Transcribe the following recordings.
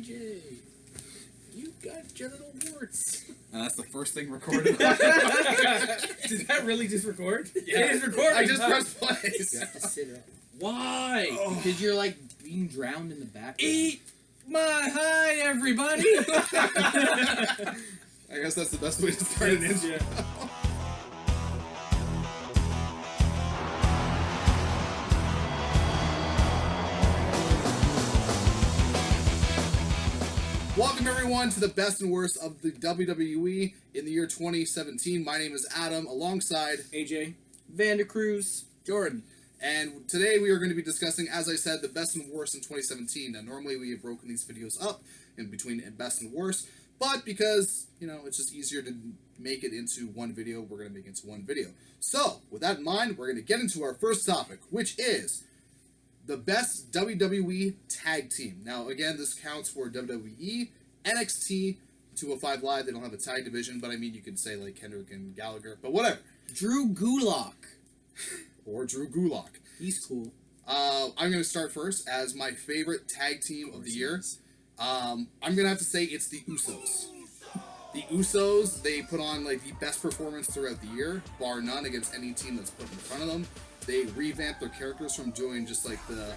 AJ, you got genital warts. That's the first thing recorded. Did that really just record? Yeah. It is recording. I just huh? pressed play. You have to sit up. Why? Because you're like being drowned in the background. Eat my hi, everybody. I guess that's the best way to start an intro. Yeah. Welcome everyone to the best and worst of the WWE in the year 2017. My name is Adam, alongside AJ. VANDER, Jordan. and today we are going to be discussing, as I said, the best and worst in 2017. Now, normally we have broken these videos up in between best and worst, but because, you know, it's just easier to make it into one video, we're going to make it into one video. So, with that in mind, we're going to get into our first topic, which is the best WWE tag team. Now, again, this counts for WWE, NXT, 205 Live. They don't have a tag division, but I mean, you could say like Kendrick and Gallagher, but whatever. Drew Gulak. Or Drew Gulak. He's cool. I'm going to start first as my favorite tag team of the year. I'm going to have to say it's the USOS. The USOS, they put on like the best performance throughout the year, bar none, against any team that's put in front of them. They revamped their characters from doing just like the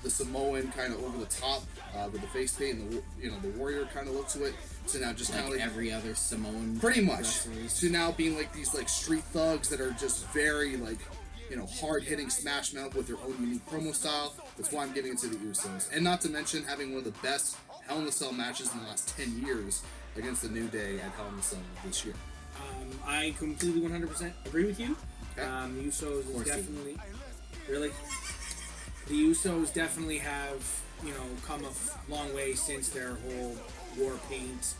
Samoan kind of over the top with the face paint and the warrior kind of look to it, to now just kind of Like like every other Samoan. pretty much wrestlers. to now being like these like street thugs that are just very like, you know, hard hitting smash mouth with their own unique promo style. That's why I'm getting into the USOS, and not to mention having one of the best Hell in a Cell matches in the last 10 years against the New Day at Hell in a Cell this year. I completely 100% agree with you. Okay. The Usos is course you definitely... Really? The Usos definitely have, you know, come a long way since their whole war paint,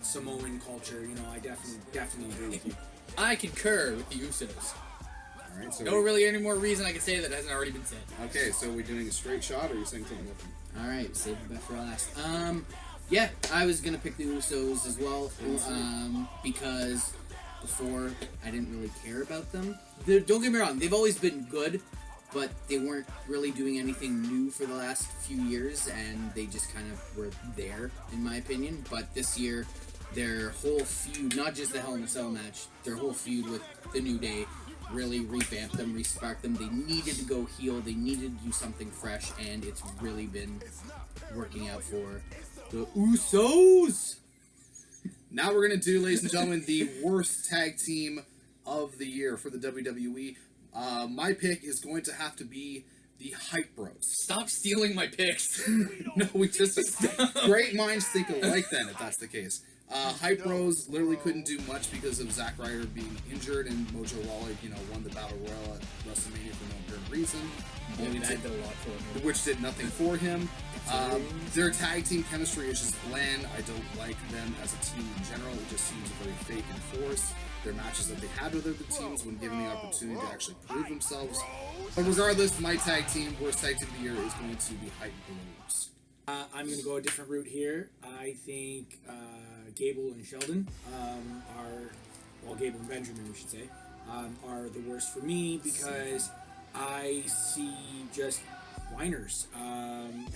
Samoan culture. You know, I definitely agree with you. I concur with the Usos. All right, so No really any more reason I could say that hasn't already been said. okay, so are we doing a straight shot, or are you saying something different? Alright, save the best for last. Yeah, I was gonna pick the Usos as well, because before I didn't really care about them. Don't get me wrong, they've always been good, but they weren't really doing anything new for the last few years, and they just kind of were there, in my opinion. But this year, their whole feud, not just the Hell in a Cell match, their whole feud with the New Day really revamped them, resparked them. They needed to go heel, they needed to do something fresh, and it's really been working out for the Usos. Now we're going to do, ladies and gentlemen, the worst tag team of the year for the WWE. My pick is going to have to be the Hype Bros. Stop stealing my picks. No, we just... Great minds think alike then, if that's the case. Hype Bros literally couldn't do much because of Zack Ryder being injured, and Mojo Rawley, you know, won the Battle Royal at WrestleMania for no apparent reason. That did a lot for him. Which did nothing for him. Their tag team chemistry is just bland. I don't like them as a team in general. It just seems very fake and forced. Their matches that they had with other teams when given the opportunity to actually prove themselves. But regardless, my tag team, worst tag team of the year, is going to be Hype Bros. I'm going to go a different route here. I think Gable and Sheldon Gable and Benjamin, we should say, are the worst for me because I see just whiners.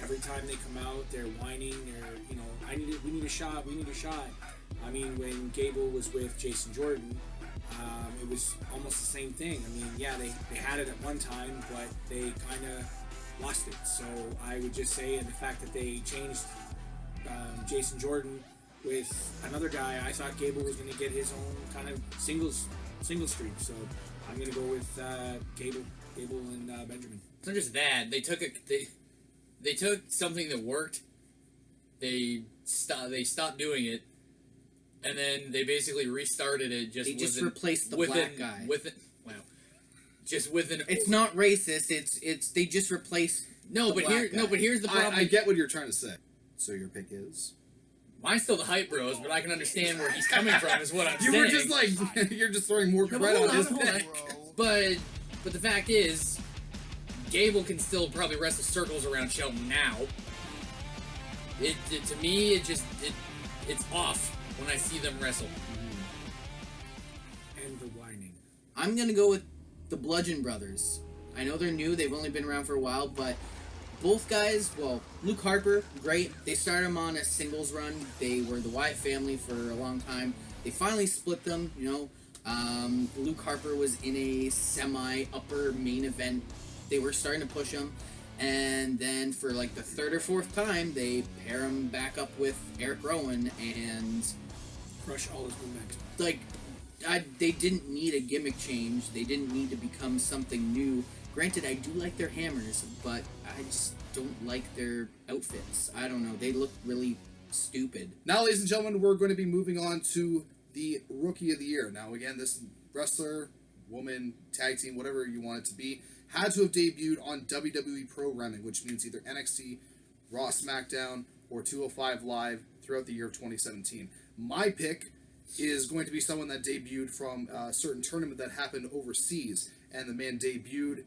Every time they come out, they're whining. They're, you know, we need a shot. We need a shot. I mean, when Gable was with Jason Jordan, it was almost the same thing. I mean, yeah, they had it at one time, but they kind of lost it. So I would just say, and the fact that they changed Jason Jordan with another guy, I thought Gable was going to get his own kind of single streak. So I'm going to go with Gable and Benjamin. It's not just that. They took something that worked. They stopped doing it, and then they basically restarted it. They just replaced the black guy. Just with an. It's not racist. It's they just replaced. But here's the problem. I get what you're trying to say. So your pick is? Mine's still the Hype Bros, but I can understand where he's coming from. Is what I'm saying. You were just like you're just throwing more credit on his pick. But the fact is, Gable can still probably wrestle circles around Sheldon now. To me, it's off when I see them wrestle. And the whining. I'm gonna go with the Bludgeon Brothers. I know they're new; they've only been around for a while, but both guys, well, Luke Harper, great. They started him on a singles run. They were the Wyatt family for a long time. They finally split them, you know. Luke Harper was in a semi-upper main event. They were starting to push him. And then for like the third or fourth time, they pair him back up with Eric Rowan and Crush all his momentum. like, they didn't need a gimmick change. They didn't need to become something new. Granted, I do like their hammers, but I just don't like their outfits. I don't know. They look really stupid. Now, ladies and gentlemen, we're going to be moving on to the Rookie of the Year. Now, again, this wrestler, woman, tag team, whatever you want it to be, had to have debuted on WWE programming, which means either NXT, Raw, SmackDown, or 205 Live throughout the year of 2017. My pick is going to be someone that debuted from a certain tournament that happened overseas, and the man debuted,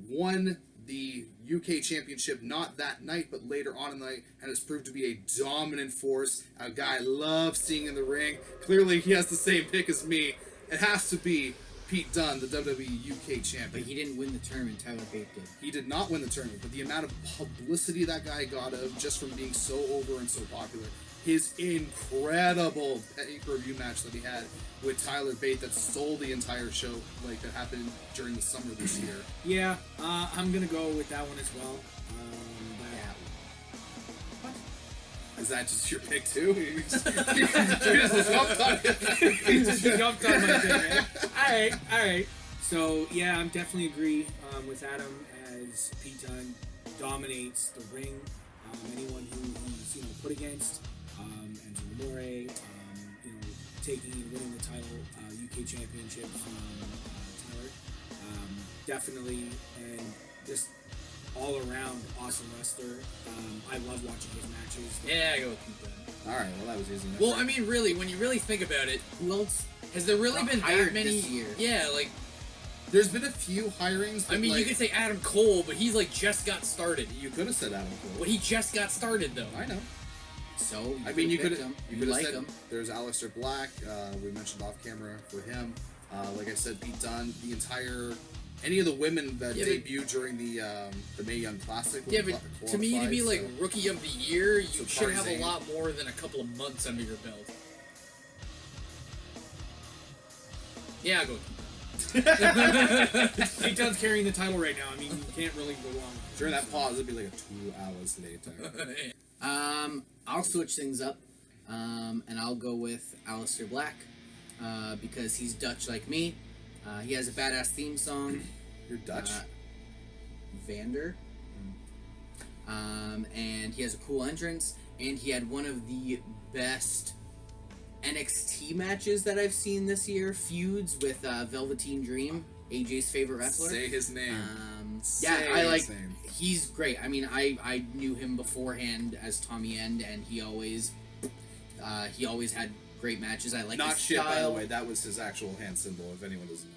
won the UK Championship, not that night, but later on in the night, and has proved to be a dominant force, a guy I love seeing in the ring. Clearly, he has the same pick as me. It has to be Pete Dunne, the WWE UK champion. But he didn't win the tournament. Tyler Bate did. He did not win the tournament, but the amount of publicity that guy got of just from being so over and so popular, his incredible pay-per-view match that he had with Tyler Bate that stole the entire show, like that happened during the summer this year. Yeah, I'm gonna go with that one as well. Is that just your pick too? You just jumped on it. He just jumped on my thing, man. Alright. So, yeah, I'm definitely agree with Adam as Pete Dunne dominates the ring. Anyone who he's, you know, put against, Angelo More, you know, taking and winning the title, UK Championship from Tyler. Definitely, and just all around awesome wrestler. I love watching his matches. Yeah, I go with Pete Dunne. Alright, well that was easy enough. Well, I mean, really, when you really think about it, Who else? has there really been that hired many? this year? Yeah, like, there's been a few hirings. I mean, you could say Adam Cole, but he's like just got started. You could have said Adam Cole. Well, he just got started though. I know. So, I mean, you could him. have like said him. there's Aleister Black. We mentioned off camera for him. Like I said, Pete Dunne. The entire any of the women that debuted during the Mae Young Classic. Yeah, but to me, to be like so- Rookie of the Year, you So should have a Tarzan. lot more than a couple of months under your belt. Yeah, I'll go with Pete Dunne. Pete Dunne's carrying the title right now. I mean, you can't really go wrong. during that pause, it'd be like a 2 hours today time. I'll switch things up, and I'll go with Aleister Black, because he's Dutch like me. He has a badass theme song, You're Dutch. VANDER, and he has a cool entrance, and he had one of the best NXT matches that I've seen this year, feuds with Velveteen Dream, AJ's favorite wrestler. Say his name. Yeah, Say I like. his name. He's great. I mean, I knew him beforehand as Tommy End, and he always had great matches. I like Not his shit, style. by the way. That was his actual hand symbol. If anyone doesn't know.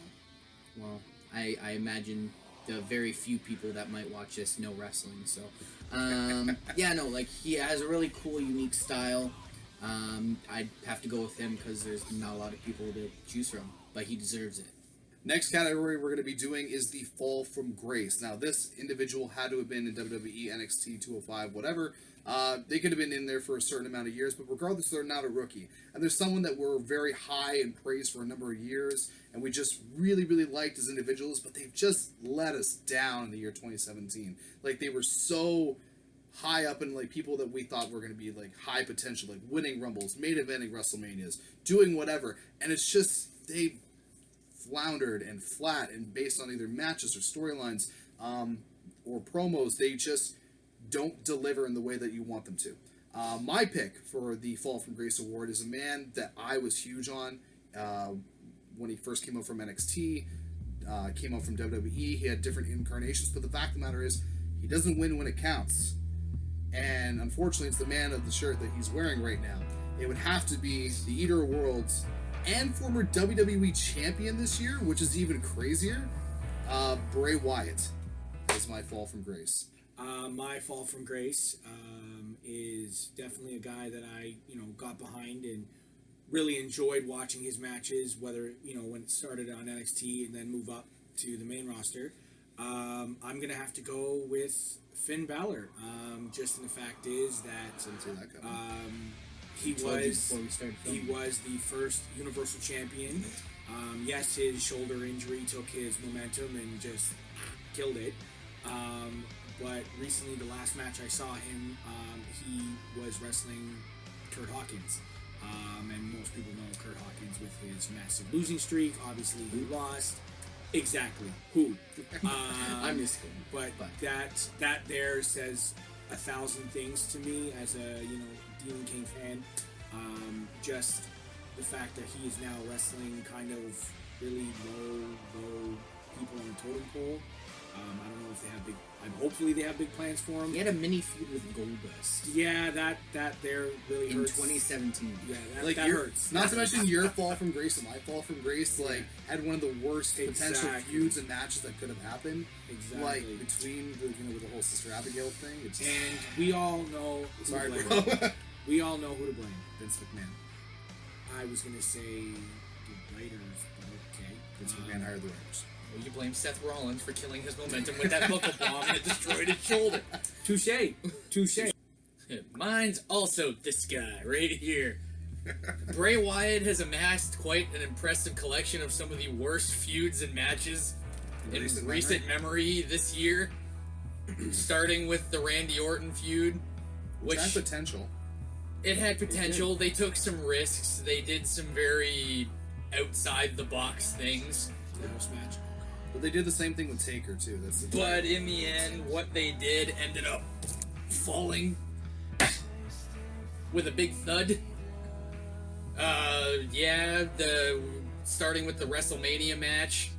Well, I imagine the very few people that might watch this know wrestling. So, yeah, no, like he has a really cool, unique style. I'd have to go with him because there's not a lot of people to choose from, but he deserves it. Next category we're going to be doing is the Fall from Grace. Now, this individual had to have been in WWE, NXT, 205, whatever. They could have been in there for a certain amount of years, but regardless, they're not a rookie. And there's someone that we're very high and praised for a number of years, and we just really, really liked as individuals, but they've just let us down in the year 2017. Like, they were so high up in, like, people that we thought were going to be, like, high potential, like winning Rumbles, main eventing WrestleManias, doing whatever. And it's just, they floundered and flat, and based on either matches or storylines or promos, they just don't deliver in the way that you want them to. My pick for the Fall from Grace Award is a man that I was huge on when he first came out from NXT, came out from WWE. He had different incarnations, but the fact of the matter is, he doesn't win when it counts. And unfortunately, it's the man of the shirt that he's wearing right now. It would have to be the Eater of Worlds and former WWE champion this year, which is even crazier, Bray Wyatt is my Fall from Grace. My Fall from Grace is definitely a guy that I, got behind and really enjoyed watching his matches, whether, when it started on NXT and then move up to the main roster. I'm gonna have to go with Finn Balor. Just in the fact is that Didn't see that coming. he Told you was before we started he filming. was the first Universal Champion. Yes, his shoulder injury took his momentum and just killed it. But recently, the last match I saw him, he was wrestling Kurt Hawkins. And most people know Kurt Hawkins with his massive losing streak. Obviously, he lost. Exactly. Who? I'm just kidding. But that there says 1,000 things to me as a Demon King fan. Just the fact that he is now wrestling kind of really low people on the totem pole. I don't know if they have big. Hopefully they have big plans for him. He had a mini feud with Goldust Yeah, that there really in hurts. 2017. Yeah, Like that hurts. Not to mention your fall from grace and my fall from grace. Like had one of the worst potential Exactly. feuds and matches that could have happened. Exactly. Like between the with the whole Sister Abigail thing. It's just, And we all know. who to sorry, blame. bro. We all know who to blame. Vince McMahon. I was gonna say the writers, but okay. Vince McMahon hired the writers. Well, you blame Seth Rollins for killing his momentum with that buckle bomb and it destroyed his shoulder. Touche. Mine's also this guy right here. Bray Wyatt has amassed quite an impressive collection of some of the worst feuds and matches in recent memory this year. Starting with the Randy Orton feud, which Had potential. it had potential. They took some risks. They did some very outside the box things. House match. But they did the same thing with Taker too. That's the But in the end, what they did ended up falling with a big thud. Starting with the WrestleMania match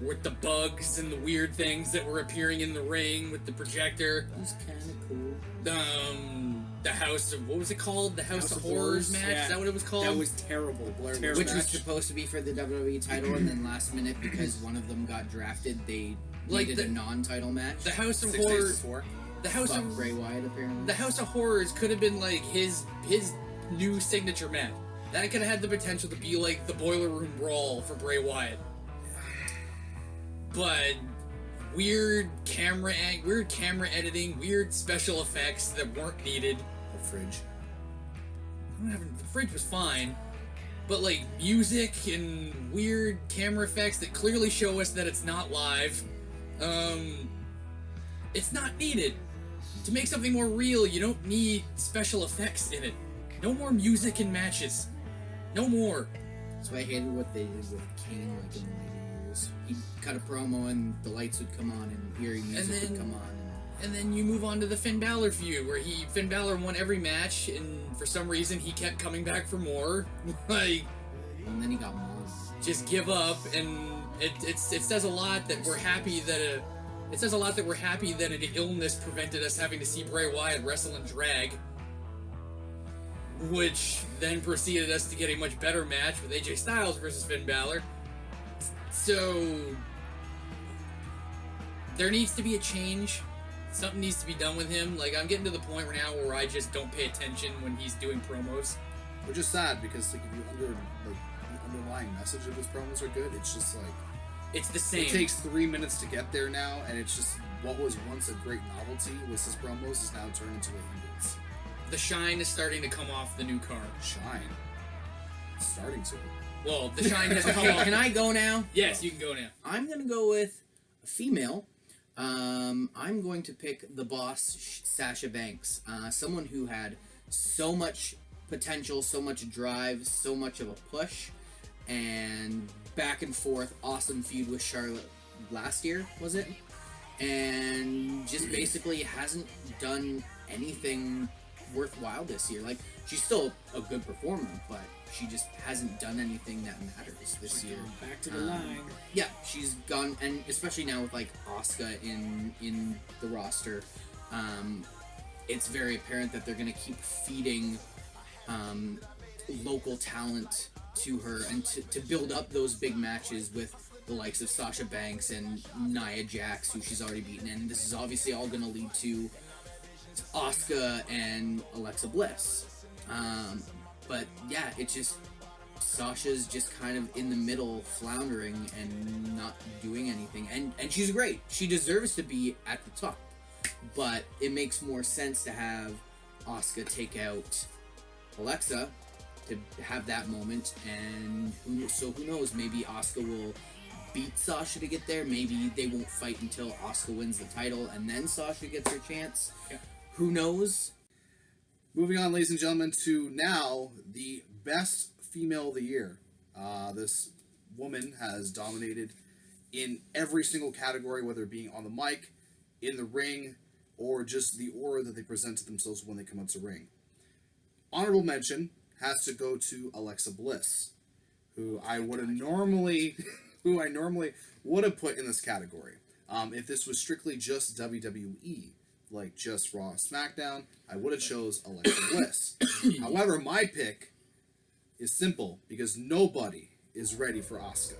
with the bugs and the weird things that were appearing in the ring with the projector. That was kind of cool. The House of, what was it called? The House of Horrors match? yeah. Is that what it was called? That was terrible. Terrible. Which was supposed to be for the WWE title, and then last minute, because one of them got drafted, they needed a non-title match. The House of 6 days Horrors. before. The House Fuck of Bray Wyatt, apparently. The House of Horrors could have been like his new signature match. That could have had the potential to be like the Boiler Room Brawl for Bray Wyatt. But weird camera editing, weird special effects that weren't needed. The fridge. The fridge was fine, but like music and weird camera effects that clearly show us that it's not live. It's not needed. To make something more real, you don't need special effects in it. No more music in matches. No more. So I hated what they did with Kane, like in the later years. He'd cut a promo and the lights would come on and eerie music would come on. And then you move on to the Finn Balor feud, where Finn Balor won every match, and for some reason he kept coming back for more. Like, And then he got mauled. just give up, and it says a lot that we're happy that an illness prevented us having to see Bray Wyatt wrestle and drag, which then preceded us to get a much better match with AJ Styles versus Finn Balor. So there needs to be a change. Something needs to be done with him. Like, I'm getting to the point now where I just don't pay attention when he's doing promos. Which is sad because like if the underlying message of his promos are good, it's just like It's the same. it takes 3 minutes to get there now, and it's just what was once a great novelty with his promos is now turned into a hindrance. The shine is starting to come off the new car. Shine. It's starting to. Well, the shine has come Okay, off. can I go now? Yes, you can go now. I'm gonna go with a female. I'm going to pick the boss, Sasha Banks. Someone who had so much potential, so much drive, so much of a push, and back and forth, awesome feud with Charlotte last year, was it? And just basically hasn't done anything worthwhile this year. Like, she's still a good performer, but she just hasn't done anything that matters this year. Back to the line. Yeah, she's gone, and especially now with like Asuka in the roster, it's very apparent that they're going to keep feeding local talent to her and to build up those big matches with the likes of Sasha Banks and Nia Jax, who she's already beaten, and this is obviously all going to lead to Asuka and Alexa Bliss. But yeah, it just Sasha's just kind of in the middle, floundering and not doing anything. And she's great. She deserves to be at the top. But it makes more sense to have Asuka take out Alexa to have that moment. And who knows? Maybe Asuka will beat Sasha to get there. Maybe they won't fight until Asuka wins the title and then Sasha gets her chance. Yeah. Who knows? Moving on, ladies and gentlemen, to now the best female of the year. This woman has dominated in every single category, whether it being on the mic, in the ring, or just the aura that they present to themselves when they come out to ring. Honorable mention has to go to Alexa Bliss, who I would have normally would have put in this category. If this was strictly just WWE, like just Raw, SmackDown, I would have chose Alexa Bliss. However, my pick is simple because nobody is ready for Asuka.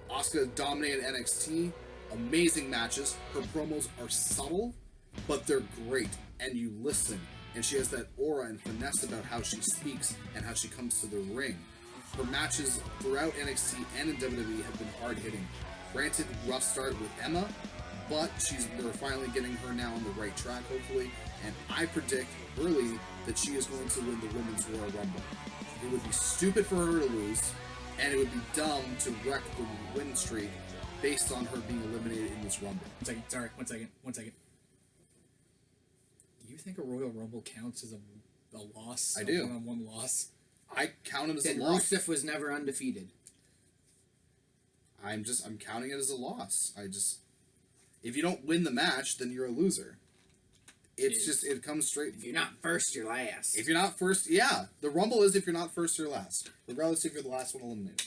Asuka dominated NXT, amazing matches. Her promos are subtle, but they're great, and you listen. And she has that aura and finesse about how she speaks and how she comes to the ring. Her matches throughout NXT and in WWE have been hard-hitting. Granted, rough start with Emma, but they're finally getting her now on the right track, hopefully. And I predict early that she is going to win the Women's Royal Rumble. It would be stupid for her to lose, and it would be dumb to wreck the win streak based on her being eliminated in this Rumble. One second. Do you think a Royal Rumble counts as a loss? I do. A one-on-one loss? I count it as a Then loss. Rusev was never undefeated. I'm counting it as a loss. If you don't win the match, then you're a loser. It comes straight. If you're not first, you're last. If you're not first, yeah. The Rumble is if you're not first or last. Regardless if you're the last one eliminated.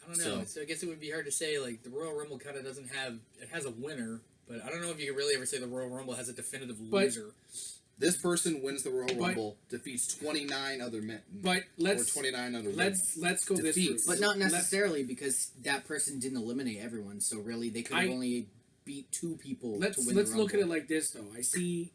I don't know. So I guess it would be hard to say, like, the Royal Rumble kind of doesn't have... It has a winner, but I don't know if you could really ever say the Royal Rumble has a definitive loser. This person wins the Royal Rumble, defeats 29 other men. But or 29 other let's go this route. But not necessarily, because that person didn't eliminate everyone, so really they could have only beat 2 people to win the Rumble. Let's look at it like this, though. I see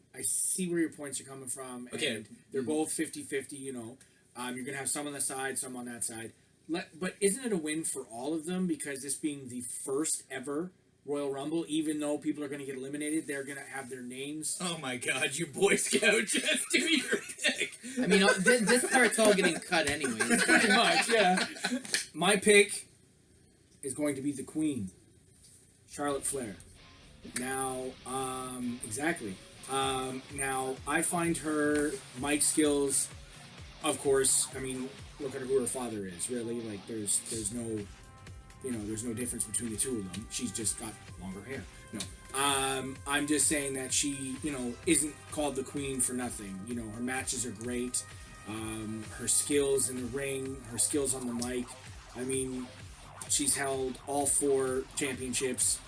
where your points are coming from. Okay. And they're both 50-50, you know. You're going to have some on the side, some on that side. But isn't it a win for all of them? Because this being the first ever Royal Rumble, even though people are going to get eliminated, they're going to have their names. Oh my God, you Boy Scout, just do your pick. I mean, this part's all getting cut anyway. Pretty much, yeah. My pick is going to be the Queen, Charlotte Flair. Now, exactly. Now, I find her mic skills, of course, I mean, look at who her father is, really. Like, there's no... You know, there's no difference between the two of them. She's just got longer hair. No. I'm just saying that she, you know, isn't called the Queen for nothing. You know, her matches are great. Her skills in the ring, her skills on the mic. I mean, she's held all 4 championships.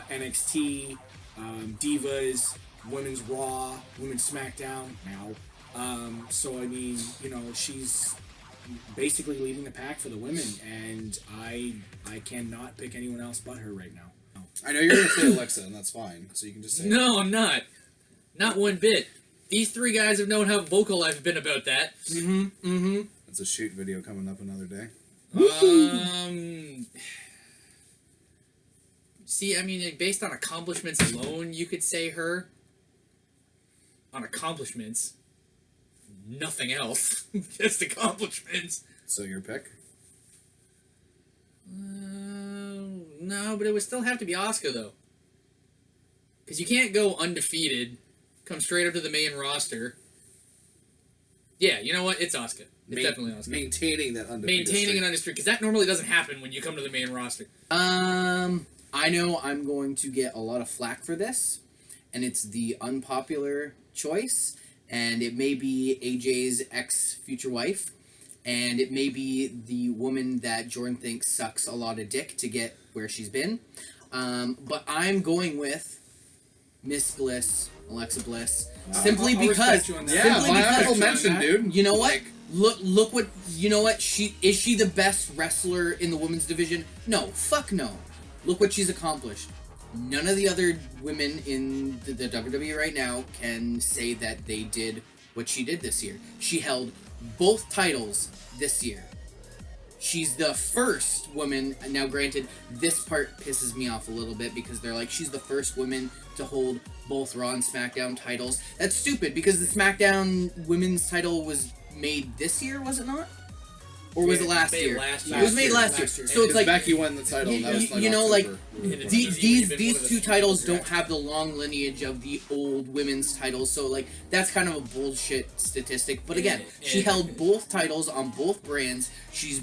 NXT, Divas, Women's Raw, Women's SmackDown now. So, I mean, you know, she's basically leading the pack for the women, and I cannot pick anyone else but her right now. I know you're going to say Alexa, and that's fine. So you can just say No, I'm not. Not one bit. These 3 guys have known how vocal I've been about that. That's a shoot video coming up another day. See, I mean, based on accomplishments alone, you could say her. On accomplishments. Nothing else. Just accomplishments. So your pick? No, but it would still have to be Asuka, though. Because you can't go undefeated, come straight up to the main roster. Yeah, you know what? It's Asuka. It's definitely Asuka. Maintaining that undefeated Maintaining an undefeated, because that normally doesn't happen when you come to the main roster. I know I'm going to get a lot of flack for this, and it's the unpopular choice. And it may be AJ's ex-future wife, and it may be the woman that Jordan thinks sucks a lot of dick to get where she's been. But I'm going with Miss Bliss, Alexa Bliss, simply I'll because. respect you on that. Yeah, my honorable on mention, that. dude. You know what? Look what. You know what? Is she the best wrestler in the women's division? No, fuck no. Look what she's accomplished. None of the other women in the WWE right now can say that they did what she did this year. She held both titles this year. She's the first woman. Now, granted, this part pisses me off a little bit because they're like, she's the first woman to hold both Raw and SmackDown titles. That's stupid because the SmackDown women's title was made this year, was it not? Or was it last year? It was made last year. So it's like Becky won the title. That was like you know, October. like these two titles don't have the long lineage of the old women's titles. So like that's kind of a bullshit statistic. But again, she held both titles on both brands. She's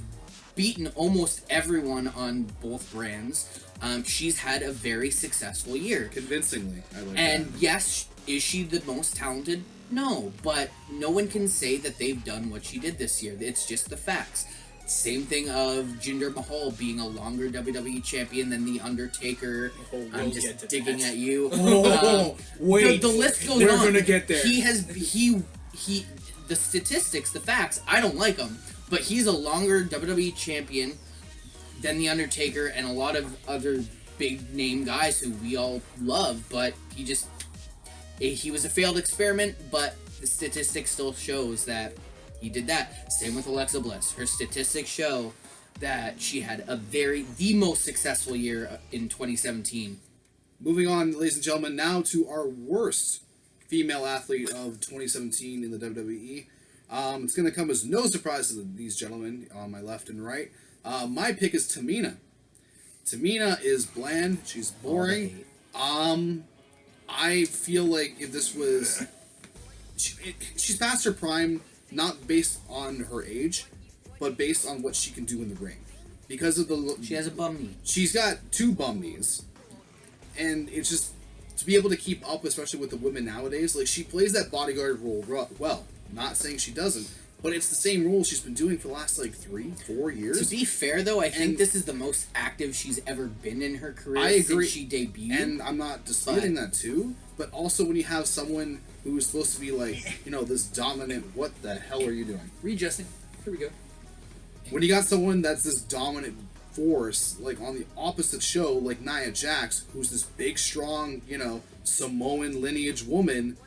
beaten almost everyone on both brands. She's had a very successful year. Convincingly, I like And that. yes, is she the most talented? No, but no one can say that they've done what she did this year. It's just the facts. Same thing of Jinder Mahal being a longer WWE champion than The Undertaker. I'm just digging at you. Wait, the list goes on. We're gonna get there. The statistics, the facts, I don't like them, but he's a longer WWE champion than The Undertaker and a lot of other big name guys who we all love, but he was a failed experiment, but the statistics still shows that he did that. Same with Alexa Bliss. Her statistics show that she had the most successful year in 2017. Moving on, ladies and gentlemen, now to our worst female athlete of 2017 in the WWE. It's going to come as no surprise to these gentlemen on my left and right. My pick is Tamina. Tamina is bland. She's boring. I feel like if this was... she's past her prime, not based on her age, but based on what she can do in the ring. Because of the... She has a bum knee. She's got 2 bum knees. And it's just... To be able to keep up, especially with the women nowadays, like, she plays that bodyguard role well. Not saying she doesn't, but it's the same role she's been doing for the last, like, 3-4 years. To be fair, though, I think this is the most active she's ever been in her career I agree. since she debuted. And I'm not disputing that, too. But also when you have someone who is supposed to be, like, you know, this dominant... What the hell are you doing? Readjusting. Here we go. When you got someone that's this dominant force, like, on the opposite show, like Nia Jax, who's this big, strong, you know, Samoan lineage woman,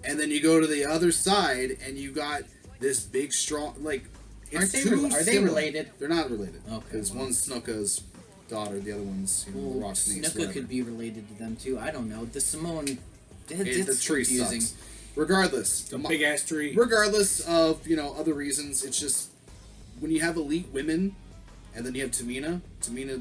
and then you go to the other side, and you got this big, strong, like... Are they related? They're not related. Okay. Because one's Snuka's daughter, the other one's, you know, The Rock's niece. Snuka could be related to them, too. I don't know. The Samoan... The It's tree confusing. sucks. Regardless. The big ass tree. Regardless of, you know, other reasons, it's just... When you have elite women, and then you have Tamina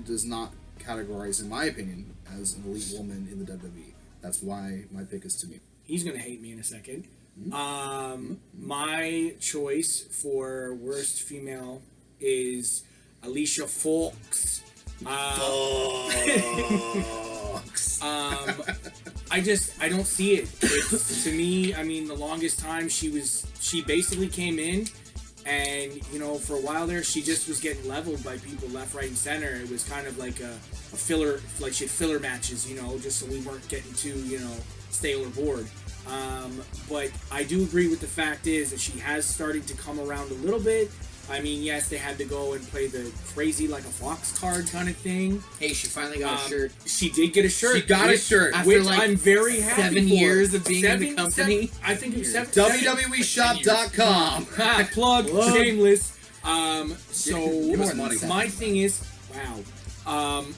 does not categorize, in my opinion, as an elite woman in the WWE. That's why my pick is Tamina. He's gonna hate me in a second. My choice for worst female is Alicia Fox. I don't see it. It's, to me, I mean, the longest time she basically came in, and you know, for a while there, she just was getting leveled by people left, right, and center. It was kind of like a filler, like she had filler matches, you know, just so we weren't getting too, you know, stale or bored. But I do agree with the fact is that she has started to come around a little bit. I mean, yes, they had to go and play the crazy like a Fox card kind of thing. Hey, she finally got a shirt. She did get a shirt. She got a shirt. After, Which like, I'm very happy 7 for. years of being in the company. I think it was 7. WWEshop.com. Plug. Shameless. Give us money. My thing is,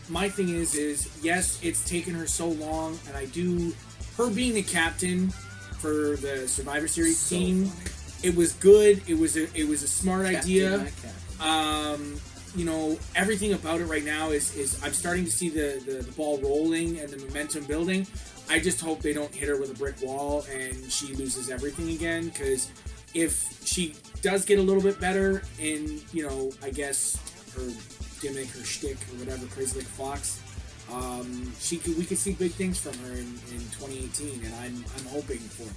my thing is yes, it's taken her so long, and I do. Her being the captain for the Survivor Series team, it was good. It was a smart idea. You know, everything about it right now is I'm starting to see the ball rolling and the momentum building. I just hope they don't hit her with a brick wall and she loses everything again, because if she does get a little bit better in, you know, I guess her gimmick, her shtick, or whatever, crazy like Fox, we could see big things from her in 2018, and I'm hoping for.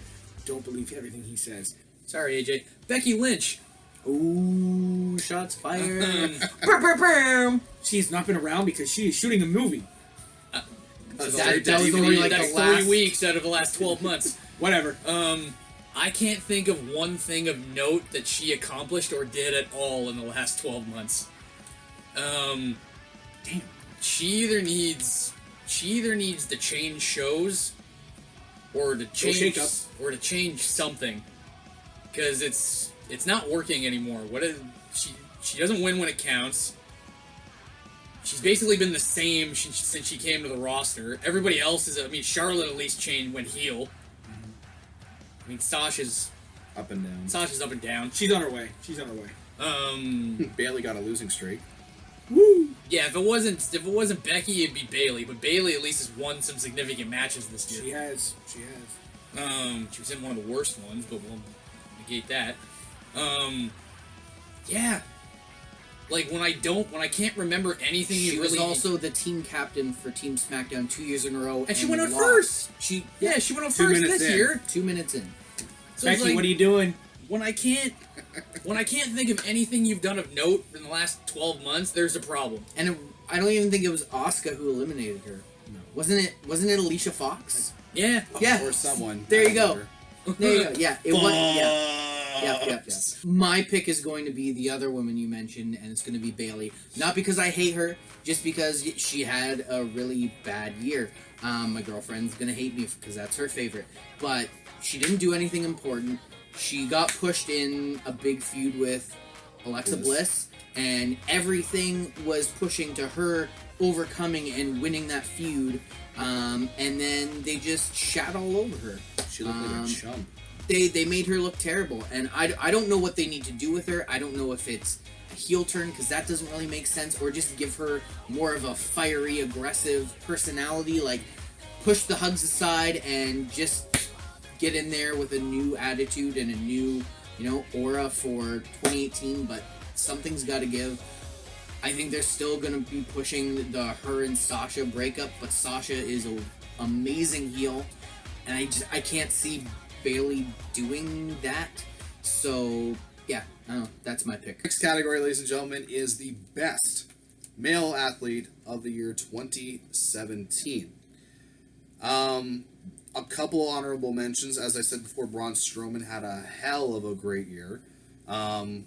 Don't believe everything he says. Sorry, AJ. Becky Lynch. Ooh, shots fired. She's not been around because she is shooting a movie. That was only like that's the last 3 weeks out of the last 12 months. Whatever. I can't think of one thing of note that she accomplished or did at all in the last 12 months. Damn. She either needs to change shows or to change something. because it's not working anymore. She doesn't win when it counts. She's basically been the same since she came to the roster. Everybody else is, I mean, Charlotte at least went heel. I mean, Sasha's up and down. Sasha's up and down. She's on her way. She's on her way. Bayley got a losing streak. Woo! Yeah, if it wasn't Becky, it'd be Bayley. But Bayley at least has won some significant matches this year. She has. She has. She was in one of the worst ones, but we'll negate that. Yeah. Like when I can't remember anything. She was also the team captain for Team SmackDown 2 years in a row, and she went out lost. first. She went out first this year. 2 minutes in. So Becky, like, what are you doing? When I can't think of anything you've done of note in the last 12 months, there's a problem. And I don't even think it was Asuka who eliminated her. No. Wasn't it Alicia Fox? Yeah. Yeah. Or someone. There you go. There you go. Yeah. It was. Yeah. My pick is going to be the other woman you mentioned, and it's going to be Bayley. Not because I hate her, just because she had a really bad year. My girlfriend's going to hate me because that's her favorite. But she didn't do anything important. She got pushed in a big feud with Alexa Bliss, and everything was pushing to her overcoming and winning that feud. And then they just shat all over her. She looked like a chump. They made her look terrible, and I don't know what they need to do with her. I don't know if it's a heel turn, because that doesn't really make sense, or just give her more of a fiery, aggressive personality, like push the hugs aside and just get in there with a new attitude and a new, aura for 2018, but something's got to give. I think they're still going to be pushing the her and Sasha breakup, but Sasha is an amazing heel, and I can't see Bayley doing that. So yeah, I don't know, that's my pick. Next category, ladies and gentlemen, is the best male athlete of the year 2017. A couple of honorable mentions. As I said before, Braun Strowman had a hell of a great year. I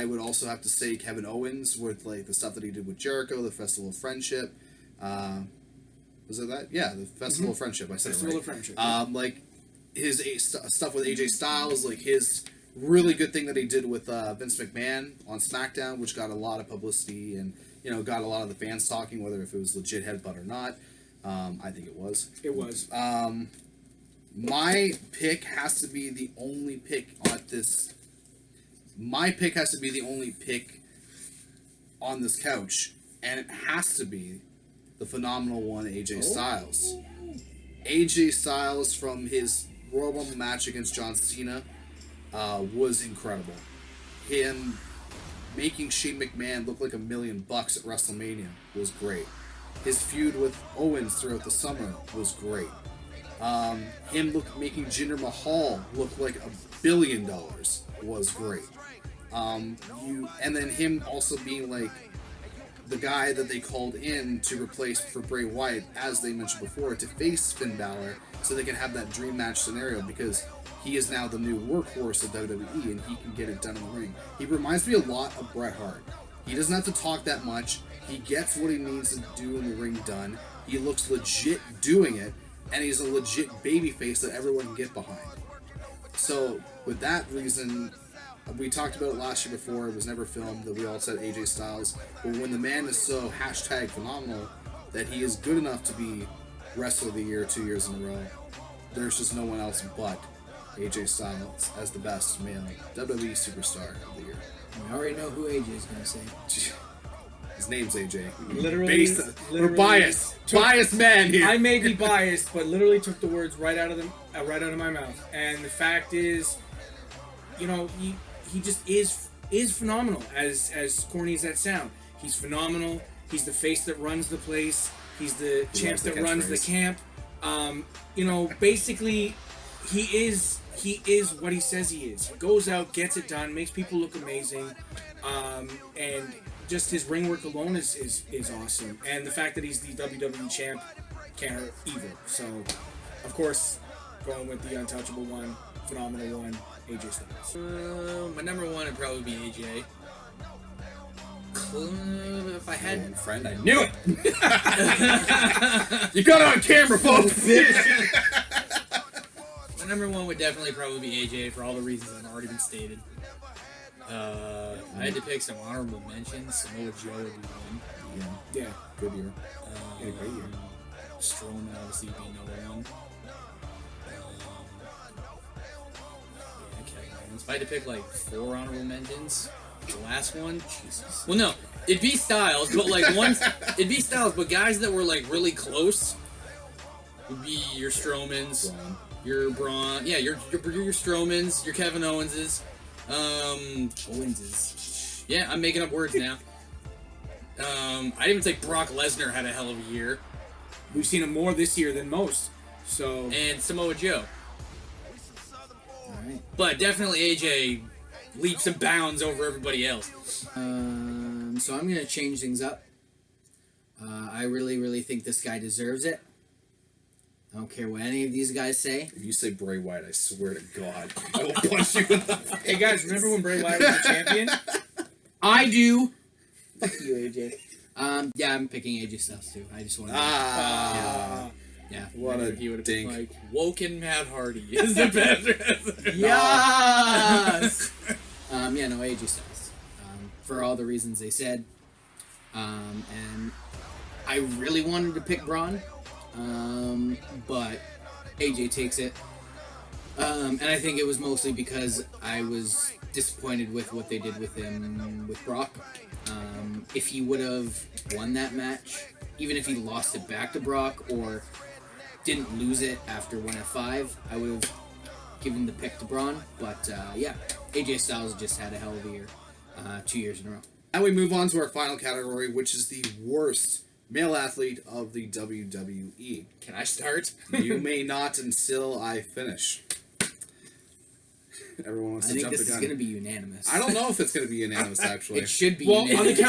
would also have to say Kevin Owens with like the stuff that he did with Jericho, the Festival of Friendship. Was it that? Yeah, the Festival of Friendship. I said Festival it right. of Friendship. Like his stuff with AJ Styles, like his really good thing that he did with Vince McMahon on SmackDown, which got a lot of publicity and got a lot of the fans talking, whether if it was legit headbutt or not. I think it was. It was. My pick has to be the only pick on this. My pick has to be the only pick on this couch, and it has to be the phenomenal one, AJ Styles. AJ Styles from his Royal Rumble match against John Cena was incredible. Him making Shane McMahon look like $1 million at WrestleMania was great. His feud with Owens throughout the summer was great. Him making Jinder Mahal look like $1 billion was great. And then him also being like the guy that they called in to replace for Bray Wyatt, as they mentioned before, to face Finn Balor, so they can have that dream match scenario, because he is now the new workhorse of WWE and he can get it done in the ring. He reminds me a lot of Bret Hart. He doesn't have to talk that much. He gets what he needs to do in the ring done. He looks legit doing it, and he's a legit babyface that everyone can get behind. So, with that reason, we talked about it last year before, it was never filmed, that we all said AJ Styles, but when the man is so #phenomenal that he is good enough to be Wrestler of the Year 2 years in a row, there's just no one else but AJ Styles as the best male WWE superstar of the year. I already know who AJ is going to say. His name's AJ. Literally, we're biased. Biased man here. I may be biased, but literally took the words right out of my mouth. And the fact is, he just is phenomenal. As corny as that sound, he's phenomenal. He's the face that runs the place. He's the champ that runs the camp. Basically, he is what he says he is. He goes out, gets it done, makes people look amazing, and just his ring work alone is awesome. And the fact that he's the WWE champ can't hurt either. So, of course, going with the untouchable one, phenomenal one, AJ Styles. My number one would probably be AJ. If I had... friend, I knew it! You got it on camera, folks! My number one would definitely probably be AJ for all the reasons that have already been stated. I had to pick some honorable mentions. Samoa Joe would be one. Yeah. Good year. Yeah, great year. Strowman obviously being number one. Yeah, Kevin Owens. If I had to pick like 4 honorable mentions, the last one, Jesus. Well, no, it'd be Styles, but like it'd be Styles, but guys that were like really close would be your Strowmans, your Braun, yeah, your Strowmans, your Kevin Owenses, Owenses. Yeah, I'm making up words now. I'd even say Brock Lesnar had a hell of a year. We've seen him more this year than most. So And Samoa Joe. Alright. But definitely AJ leaps and bounds over everybody else. So I'm gonna change things up. I really think this guy deserves it. I don't care what any of these guys say. If you say Bray Wyatt, I swear to God, I will punch you in the face. hey guys, remember when Bray Wyatt was the champion? I do. Fuck you, AJ. Yeah, I'm picking AJ Styles too. I just want to. Yeah. What a He would have dink. been like, Woken Matt Hardy is the best wrestler. Yes. Yeah, no, AJ Styles. For all the reasons they said. And I really wanted to pick Braun. But AJ takes it. And I think it was mostly because I was disappointed with what they did with him with Brock. If he would have won that match, even if he lost it back to Brock or didn't lose it after 1 F5, I would have given the pick to Braun. But yeah, AJ Styles just had a hell of a year, 2 years in a row. Now we move on to our final category, which is the worst male athlete of the WWE. Can I start? You may not until I finish. Everyone wants I to think jump this the is gun. going to be unanimous. I don't know if it's going to be unanimous, actually. It should be Well, on unanimous. the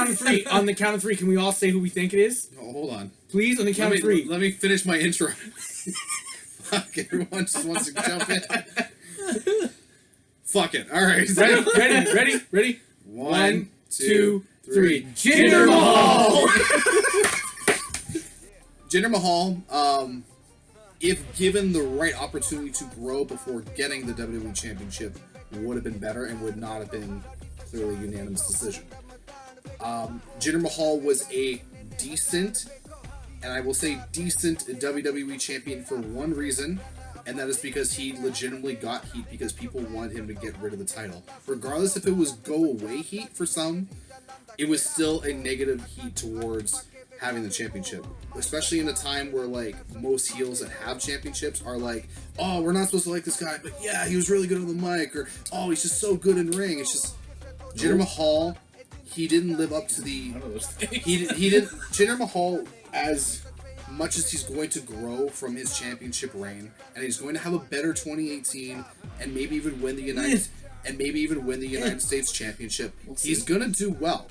count of three, can we all say who we think it is? Oh, hold on. Please, on the count of three. Let me finish my intro. Fuck, everyone just wants to jump in. Fuck it. All right. Ready? 1, 2, 3. Jinder Mahal! Jinder Mahal, if given the right opportunity to grow before getting the WWE Championship, would have been better and would not have been clearly a unanimous decision. Jinder Mahal was a decent, and I will say decent, WWE champion for one reason, and that is because he legitimately got heat because people wanted him to get rid of the title. Regardless if it was go away heat for some, it was still a negative heat towards having the championship, especially in a time where like most heels that have championships are like, oh, we're not supposed to like this guy, but yeah, he was really good on the mic, or oh, he's just so good in ring. It's just Jinder Mahal, he didn't live up to the One of those things. he didn't Jinder Mahal, as much as he's going to grow from his championship reign, and he's going to have a better 2018 and maybe even win the United States Championship. He's gonna do well.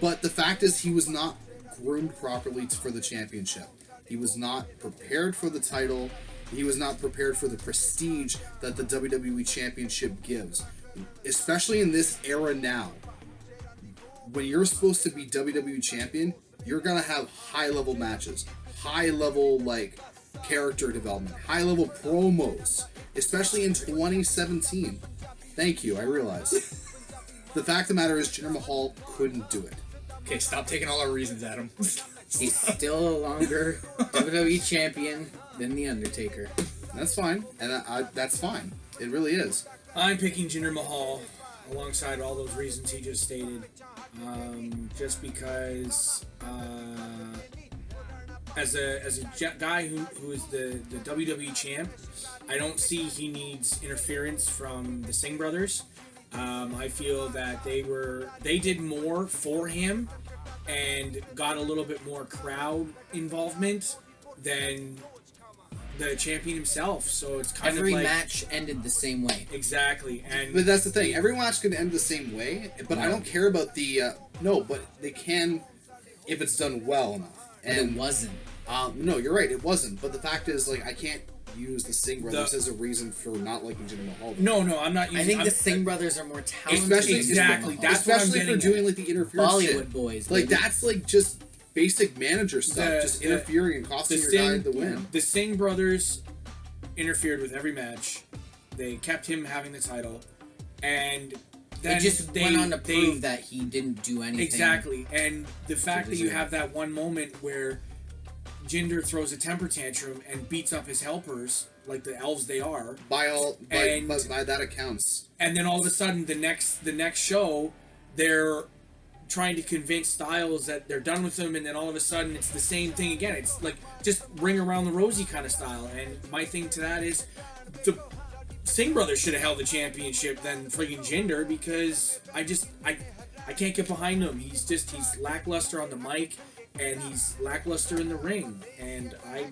But the fact is, he was not groomed properly for the championship. He was not prepared for the title. He was not prepared for the prestige that the WWE Championship gives. Especially in this era now. When you're supposed to be WWE Champion, you're going to have high-level matches. High-level, like, character development. High-level promos. Especially in 2017. Thank you, I realize. The fact of the matter is, Jinder Mahal couldn't do it. Okay, stop taking all our reasons, Adam. He's still a longer WWE champion than The Undertaker. That's fine, and that's fine. It really is. I'm picking Jinder Mahal alongside all those reasons he just stated. Just because as a guy who is the WWE champ, I don't see he needs interference from the Singh brothers. I feel that they did more for him and got a little bit more crowd involvement than the champion himself. So it's kind Every of like match ended the same way. exactly. And But that's the thing. Every match can end the same way, but I don't care about the... no, but they can if it's done well enough. But it wasn't. No, you're right. It wasn't. But the fact is, like, I can't use the Singh brothers as a reason for not liking Jinder Mahal. no, I'm not using. I think I'm, the Singh brothers are more talented. Especially, than exactly, Mahal. that's what I'm especially for getting doing like the interference Bollywood shit. boys. Like baby. that's like just basic manager stuff, just interfering and costing your guy the win. The Singh brothers interfered with every match. They kept him having the title, and then They just went on to prove that he didn't do anything. Exactly, and the fact that you have that one moment where Jinder throws a temper tantrum and beats up his helpers like the elves they are. By that accounts. And then all of a sudden, the next show, they're trying to convince Styles that they're done with him, and then all of a sudden, it's the same thing again. It's like just ring around the rosy kind of style. And my thing to that is, the Singh brothers should have held the championship than friggin' Jinder, because I can't get behind him. He's lackluster on the mic, and he's lackluster in the ring, and I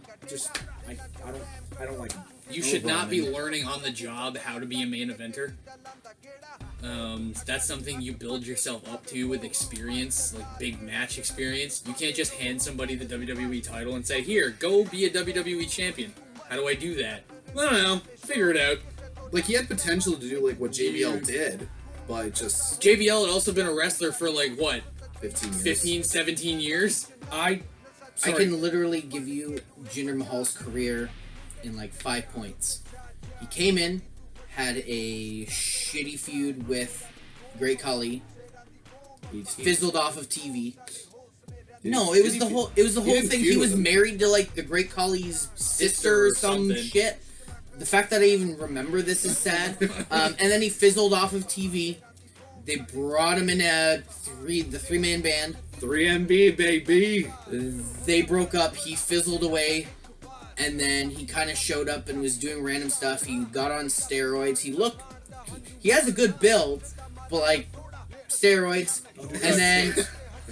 don't like him. You should not be learning on the job how to be a main eventer. That's something you build yourself up to with experience, like big match experience. You can't just hand somebody the WWE title and say, here, go be a WWE champion. How do I do that? I don't know. Figure it out. Like, he had potential to do, like, what JBL did, but just... JBL had also been a wrestler for, like, what? 15 years. 15, 17 years? I can literally give you Jinder Mahal's career in like 5 points. He came in, had a shitty feud with Great Khali. He fizzled off of TV. No, it was the whole thing. He was married to like the Great Khali's sister or some shit. The fact that I even remember this is sad. And then he fizzled off of TV. They brought him in the three-man band. 3MB, baby. They broke up. He fizzled away. And then he kind of showed up and was doing random stuff. He got on steroids. He has a good build, but like steroids. And then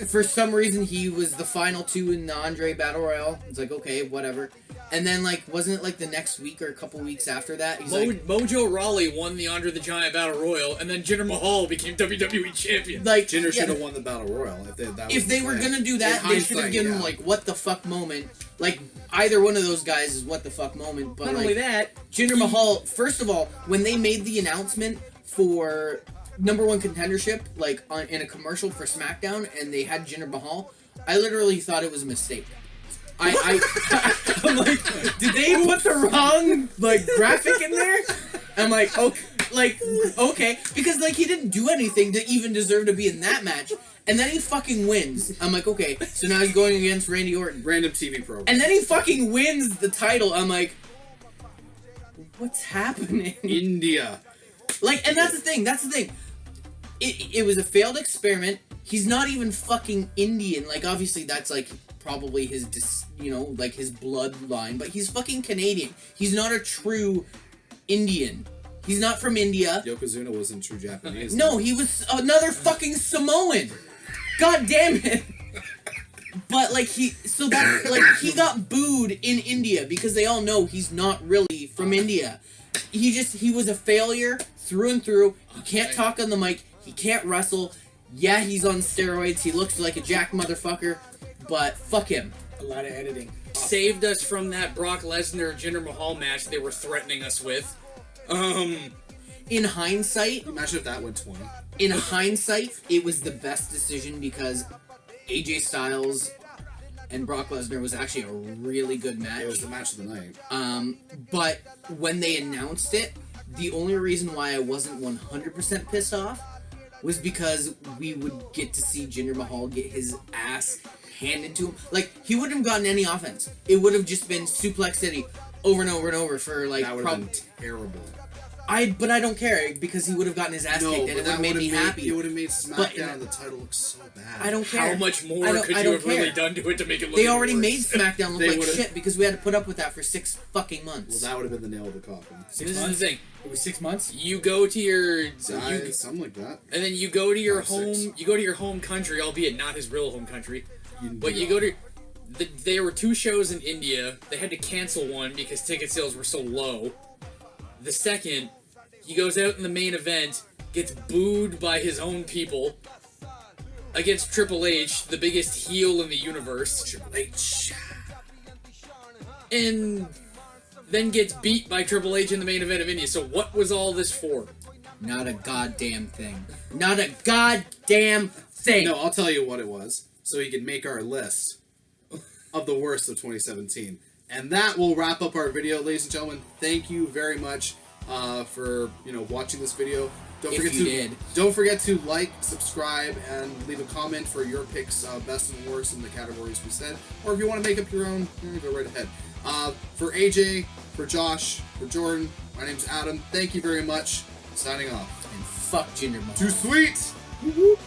for some reason he was the final two in the Andre Battle Royale. It's like, okay, whatever. And then like, wasn't it like the next week or a couple weeks after that? He's Mojo Rawley won the Andre the Giant Battle Royal, and then Jinder Mahal became WWE champion. Like Jinder should have won the Battle Royal if they were gonna do that. They should have given him like what the fuck moment. Like either one of those guys is what the fuck moment. But not like, only that, Jinder Mahal. First of all, when they made the announcement for #1 contendership, like in a commercial for SmackDown, and they had Jinder Mahal, I literally thought it was a mistake. I'm like, did they put the wrong like graphic in there? I'm like, okay, because like he didn't do anything to even deserve to be in that match, and then he fucking wins. I'm like, okay, so now he's going against Randy Orton, random TV program, and then he fucking wins the title. I'm like, what's happening? India, like, and that's the thing. It was a failed experiment. He's not even fucking Indian. Like, obviously, that's like probably his, like his bloodline, but he's fucking Canadian. He's not a true Indian. He's not from India. Yokozuna wasn't true Japanese. No, he was another fucking Samoan. God damn it. But like he got booed in India because they all know he's not really from India. He was a failure through and through. He can't talk on the mic. He can't wrestle. Yeah, he's on steroids. He looks like a jack motherfucker. But fuck him. A lot of editing. Saved us from that Brock Lesnar Jinder Mahal match they were threatening us with. In hindsight, imagine if that went 20. In hindsight, it was the best decision because AJ Styles and Brock Lesnar was actually a really good match. It was the match of the night. But when they announced it, the only reason why I wasn't 100% pissed off was because we would get to see Jinder Mahal get his ass handed to him. Like, he wouldn't have gotten any offense. It would have just been Suplex City over and over and over for like... That would have been terrible. But I don't care because he would have gotten his ass kicked and it would have made me happy. It would have made SmackDown the title look so bad. I don't care. How much more could you have really done to it to make it look They already worse? made SmackDown look like shit because we had to put up with that for 6 fucking months. Well, that would have been the nail of the coffin. This is the thing. It was 6 months? You go to your... something like that. And then you go to your home... You go to your home country, albeit not his real home country. But you go to... There were 2 shows in India. They had to cancel one because ticket sales were so low. The second... He goes out in the main event, gets booed by his own people against Triple H, the biggest heel in the universe. Triple H. And then gets beat by Triple H in the main event of India. So what was all this for? Not a goddamn thing. Not a goddamn thing. No, I'll tell you what it was. So he could make our list of the worst of 2017. And that will wrap up our video, ladies and gentlemen. Thank you very much for watching this video. Don't forget to like, subscribe, and leave a comment for your picks, best and worst in the categories we said. Or if you want to make up your own, go right ahead. For AJ, for Josh, for Jordan, my name's Adam. Thank you very much. Signing off. And fuck Jinder Mahal. Too sweet! Woo-woo.